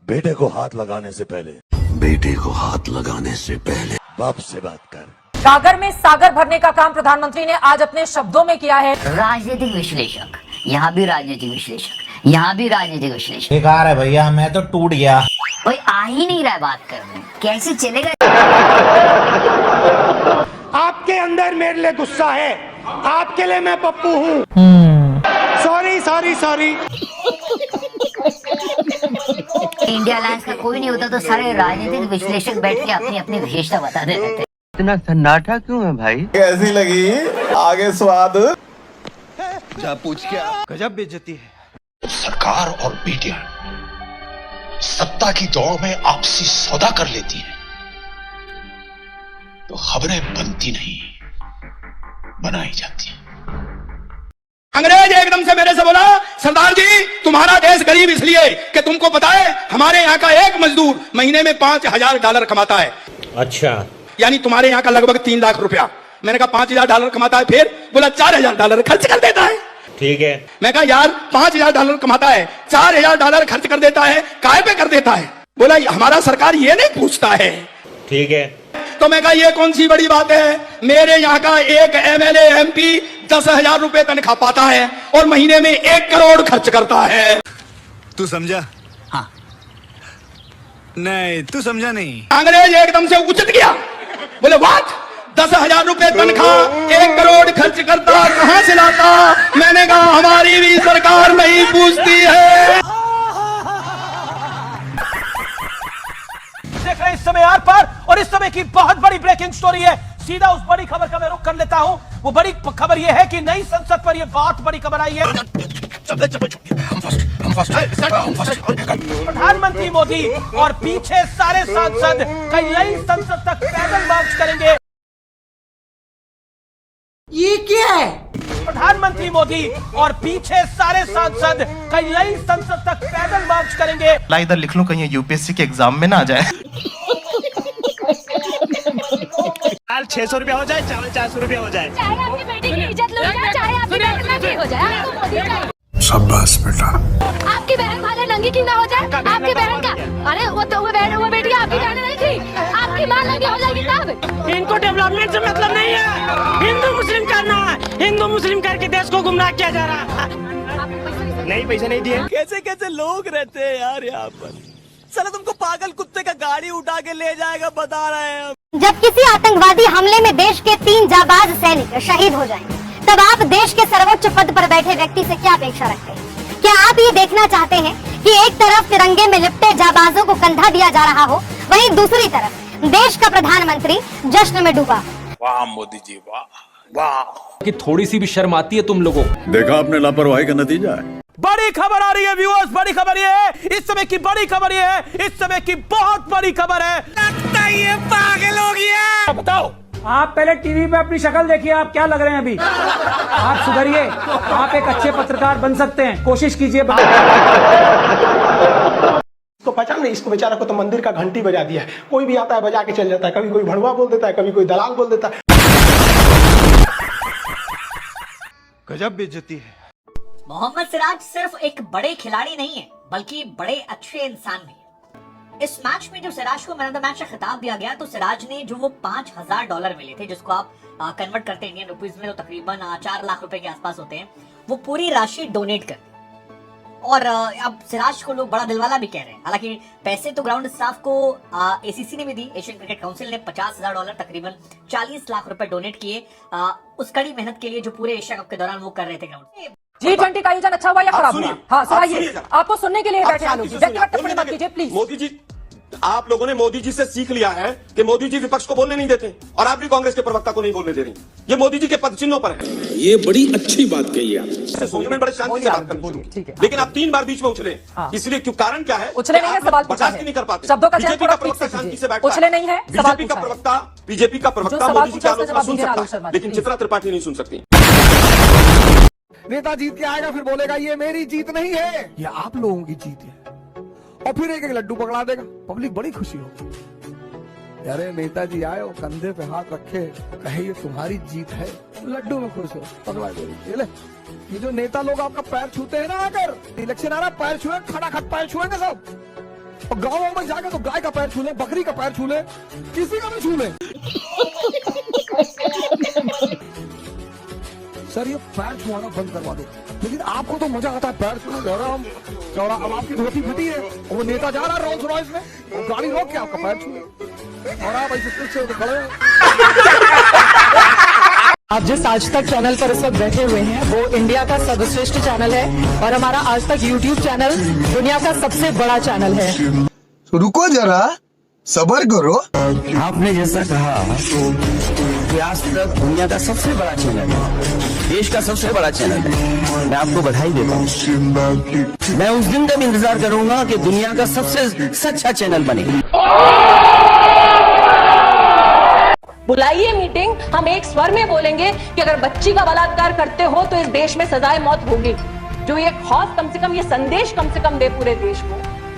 बेटे को हाथ लगाने से पहले बाप से बात कर। सागर में सागर भरने का काम प्रधानमंत्री ने आज अपने शब्दों में किया है। राजनीतिक विश्लेषक, यहाँ भी राजनीतिक विश्लेषक, यहाँ भी राजनीतिक विश्लेषक। बेकार है भैया, मैं तो टूट गया। कोई आ ही नहीं रहा है बात करने, कैसे चलेगा? आपके अंदर मेरे लिए गुस्सा है, आपके लिए मैं पप्पू हूँ। Sorry sorry sorry. India alliance का कोई नहीं होता तो सारे राजनीतिक विश्लेषक बैठ के अपनी अपनी विशेषता बताते रहते। इतना सन्नाटा क्यों है भाई? कैसी लगी आगे स्वाद? जा पूछ क्या? गजब बेइज्जती है। सरकार और मीडिया सत्ता की दौड़ में आपसी सौदा कर लेती है तो खबरें बनती नहीं, बनाई जाती है। अंग्रेज एकदम से मेरे से बोला, सरदार जी तुम्हारा देश गरीब इसलिए कि तुमको पता है हमारे यहाँ का एक मजदूर महीने में $5,000 कमाता है। अच्छा, यानी तुम्हारे यहाँ का लगभग 3 लाख रुपया। मैंने कहा $5,000 कमाता है, फिर बोला $4,000 खर्च कर देता है। ठीक है। मैं कहा यार $5,000 कमाता है, $4,000 खर्च कर देता है, काय पे कर देता है? बोला हमारा सरकार ये नहीं पूछता है। ठीक है। तो मैं कहा ये कौन सी बड़ी बात है, मेरे यहाँ का एक MLA MP 10,000 रुपए तनख्वाह पाता है और महीने में 1 करोड़ खर्च करता है। तू समझा? हाँ। नहीं तू समझा नहीं। अंग्रेज एकदम से उछल गया, बोले व्हाट, 10,000 रुपए तनख्वाह, 1 करोड़ खर्च करता, कहां से लाता? मैंने कहा हमारी भी सरकार नहीं पूछती है। देख रहे हैं इस समय आर पार, और इस समय की बहुत बड़ी ब्रेकिंग स्टोरी है। सीधा उस बड़ी खबर का मैं रुख कर लेता हूं। वो बड़ी खबर यह है कि नई संसद पर यह बहुत बड़ी खबर आई है। प्रधानमंत्री मोदी और पीछे सारे सांसद कई नई संसद तक पैदल मार्च करेंगे। ये क्या है? प्रधानमंत्री मोदी और पीछे सारे सांसद कई नई संसद तक पैदल मार्च करेंगे। ला इधर लिख लूं, कहीं यूपीएससी के एग्जाम में ना आ जाए। दाल 600 रुपया हो जाए, चावल 400 रुपया हो जाए। चाहे आपकी बेटी की इज्जत लूट जाए, चाहे आपकी बहन नंगी हो जाए, आपको मोदी चाहिए। शाबाश बेटा। आपकी बहन वाले नंगी क्यों ना हो जाए? आपकी बहन का, अरे वो बेटी आपकी बहन नहीं थी, आपकी माँ नंगी हो जाएगी तब। इनको डेवलपमेंट से मतलब नहीं है, हिंदू मुस्लिम करना है। हिंदू मुस्लिम करके देश को गुमराह किया जा रहा है। नहीं, पैसे नहीं दिए। कैसे कैसे लोग रहते हैं यार यहाँ पर। साला तुमको पागल कुत्ते का गाड़ी उठा के ले जाएगा, बता रहे हैं। जब किसी आतंकवादी हमले में देश के 3 जाबाज सैनिक शहीद हो जाएंगे, तब आप देश के सर्वोच्च पद पर बैठे व्यक्ति से क्या अपेक्षा रखते हैं? क्या आप ये देखना चाहते हैं कि एक तरफ तिरंगे में लिपटे जाबाजों को कंधा दिया जा रहा हो, वहीं दूसरी तरफ देश का प्रधानमंत्री जश्न में डूबा? वाह मोदी जी वाह वाह। कि थोड़ी सी भी शर्म आती है तुम लोगों को? देखा आपने लापरवाही का नतीजा है। बड़ी खबर आ रही है व्यूअर्स, बड़ी खबर ये है, इस समय की बड़ी खबर ये है, इस समय की बहुत बड़ी खबर है। लगता है ये पागल हो गया। बताओ, आप पहले टीवी पे अपनी शक्ल देखिए, आप क्या लग रहे हैं अभी? आप सुधरिए, आप एक अच्छे पत्रकार बन सकते हैं, कोशिश कीजिए। तो पहचान नहीं, इसको बेचारा को तो मंदिर का घंटी बजा दिया है। कोई भी आता है बजा के चल जाता है, कभी कोई भड़वा बोल देता है, कभी कोई दलाल बोल देता है। गजब बेइज्जती है। मोहम्मद सिराज सिर्फ एक बड़े खिलाड़ी नहीं है, बल्कि बड़े अच्छे इंसान भी है। इस मैच में जो सिराज को मैन ऑफ द मैच का खिताब दिया गया, तो सिराज ने जो वो $5,000 मिले थे, जिसको आप कन्वर्ट करते हैं इंडियन रुपीज में, तो तकरीबन 4 लाख रुपए के आसपास होते हैं, वो पूरी राशि डोनेट कर। और अब सिराज को लोग बड़ा दिलवाला भी कह रहे हैं। हालांकि पैसे तो ग्राउंड स्टाफ को ACC ने भी दी। एशियन क्रिकेट काउंसिल ने $50,000 तकरीबन 40 लाख रुपए डोनेट किए उस कड़ी मेहनत के लिए जो पूरे एशिया कप के दौरान वो कर रहे थे ग्राउंड। G20 का आयोजन अच्छा हुआ या खराब हुआ? हाँ सुनाइए, आपको सुनने के लिए बैठे आलोक जी, व्यक्तिगत टिप्पणी मत कीजिए प्लीज। मोदी जी, आप लोगों ने मोदी जी से सीख लिया है कि मोदी जी विपक्ष को बोलने नहीं देते, और आप भी कांग्रेस के प्रवक्ता को नहीं बोलने दे रही। ये मोदी जी के पद चिन्हों पर है। ये बड़ी अच्छी बात कही है। मैं बड़े शांति से बात करता हूं, लेकिन आप 3 बार बीच में उछले, इसलिए क्यों? कारण क्या है? उछले नहीं है, सवाल पूछा है। नहीं कर पाते। शब्दों का चयन बीजेपी का प्रवक्ता शांति से बैठा है। उछले नहीं है, बीजेपी का प्रवक्ता मोदी जी की आलोचना सुन सकता है, लेकिन चित्रा त्रिपाठी नहीं सुन सकती। नेता जीत के आएगा फिर बोलेगा ये मेरी जीत नहीं है, ये आप लोगों की जीत है, और फिर एक एक लड्डू पकड़ा देगा, पब्लिक बड़ी खुशी होगी। अरे नेताजी आए और कंधे पे हाथ रखे, कहे ये तुम्हारी जीत है, लड्डू में खुश हो, पकड़ा दे। ये जो नेता लोग आपका पैर छूते हैं ना, अगर इलेक्शन आ रहा पैर छुए, खड़ा खट पैर छुएंगे सब, और गाँवों में जाकर तो गाय का पैर छू ले, बकरी का पैर छू ले, किसी का भी छू ले। सर ये पैर छुआना बंद करवा दो। लेकिन आपको तो मजा आता है पैर छूने। चौड़ा अब आपकी धोती फटी है और वो नेता जा रहा है रोल्स रॉयस में, वो गाड़ी रोक के आपका पैर छूए और आप ऐसे पीछे खड़े हैं। आप जिस आज तक चैनल पर इस वक्त बैठे हुए हैं वो इंडिया का सर्वश्रेष्ठ चैनल है और हमारा आज तक यूट्यूब चैनल दुनिया का सबसे बड़ा चैनल है। रुको जरा, सब्र करो। आपने जैसा कहा कि आज तक दुनिया का सबसे बड़ा चैनल है, देश का सबसे बड़ा चैनल है, मैं आपको बधाई देता हूँ। मैं उस दिन का भी इंतजार करूंगा कि दुनिया का सबसे सच्चा चैनल बने। बुलाइए मीटिंग, हम एक स्वर में बोलेंगे कि अगर बच्ची का बलात्कार करते हो तो इस देश में सजाए मौत होगी। जो ये खौफ कम से कम, ये संदेश कम से कम दे पूरे देश को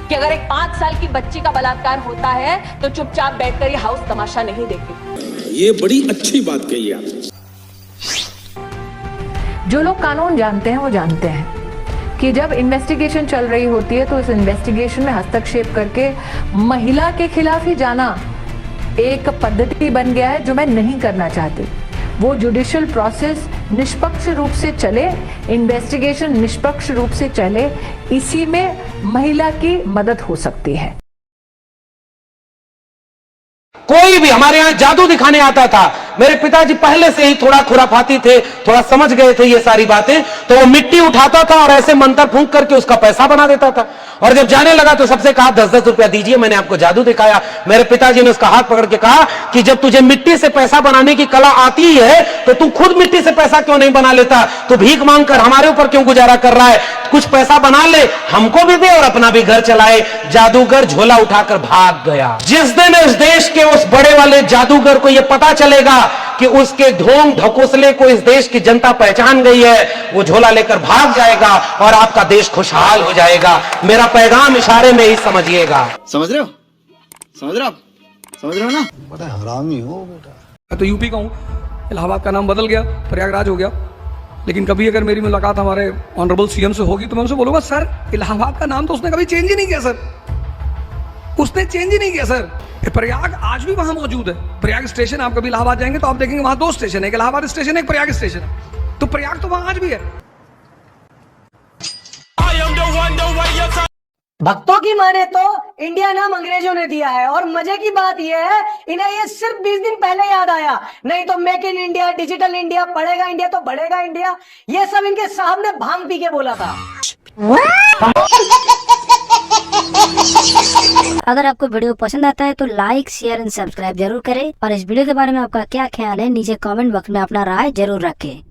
कि अगर एक 5 साल की बच्ची का बलात्कार होता है तो चुपचाप बैठकर ये हाउस तमाशा नहीं देखेगी। ये बड़ी अच्छी बात कही आपने। जो लोग कानून जानते हैं वो जानते हैं कि जब इन्वेस्टिगेशन चल रही होती है तो इस इन्वेस्टिगेशन में हस्तक्षेप करके महिला के खिलाफ ही जाना एक पद्धति बन गया है जो मैं नहीं करना चाहती। वो जुडिशियल प्रोसेस निष्पक्ष रूप से चले, इन्वेस्टिगेशन निष्पक्ष रूप से चले, इसी में महिला की मदद हो सकती है। कोई भी हमारे यहाँ जादू दिखाने आता था। मेरे पिताजी पहले से ही थोड़ा खुराफाती थे, थोड़ा समझ गए थे ये सारी बातें, तो वो मिट्टी उठाता था और ऐसे मंत्र फूंक करके उसका पैसा बना देता था। और जब जाने लगा तो सबसे कहा 10-10 रुपया दीजिए, मैंने आपको जादू दिखाया। मेरे पिताजी ने उसका हाथ पकड़ के कहा कि जब तुझे मिट्टी से पैसा बनाने की कला आती ही है तो तू खुद मिट्टी से पैसा क्यों नहीं बना लेता? तू भीख मांगकर हमारे ऊपर क्यों गुजारा कर रहा है? कुछ पैसा बना ले, हमको भी दे और अपना भी घर चलाए। जादूगर झोला उठाकर भाग गया। जिस दिन इस देश के उस बड़े वाले जादूगर को यह पता चलेगा कि उसके ढोंग ढकोसले को इस देश की जनता पहचान गई है, वो झोला लेकर भाग जाएगा और आपका देश खुशहाल हो जाएगा। मेरा पैगाम इशारे में ही समझिएगा। समझ रहे हो? समझ रहे हो आप? समझ रहे हो ना? बड़ा हरामी हो बेटा। मैं तो यूपी का हूँ, इलाहाबाद का नाम बदल गया, प्रयागराज हो गया। लेकिन कभी अगर मेरी मुलाकात हमारे ऑनरेबल सीएम से होगी तो मैं उनसे बोलूंगा, सर इलाहाबाद का नाम तो उसने कभी चेंज ही नहीं किया सर, उसने चेंज ही नहीं किया सर। प्रयाग आज भी वहां मौजूद है। प्रयाग स्टेशन, आप कभी इलाहाबाद जाएंगे तो आप देखेंगे वहां 2 स्टेशन है, एक इलाहाबाद स्टेशन, एक प्रयाग स्टेशन है। तो प्रयाग तो वहां आज भी है। भक्तों की माने तो इंडिया नाम अंग्रेजों ने दिया है और मजे की बात यह है इन्हें ये सिर्फ 20 दिन पहले याद आया। नहीं तो make in India, digital India, पढ़ेगा इंडिया तो बढ़ेगा इंडिया, ये सब इनके साहब ने भांग पी के बोला था। अगर आपको वीडियो पसंद आता है तो लाइक, शेयर एंड सब्सक्राइब जरूर करें और इस वीडियो के बारे में आपका क्या ख्याल है नीचे कमेंट बॉक्स में अपना राय जरूर रखें।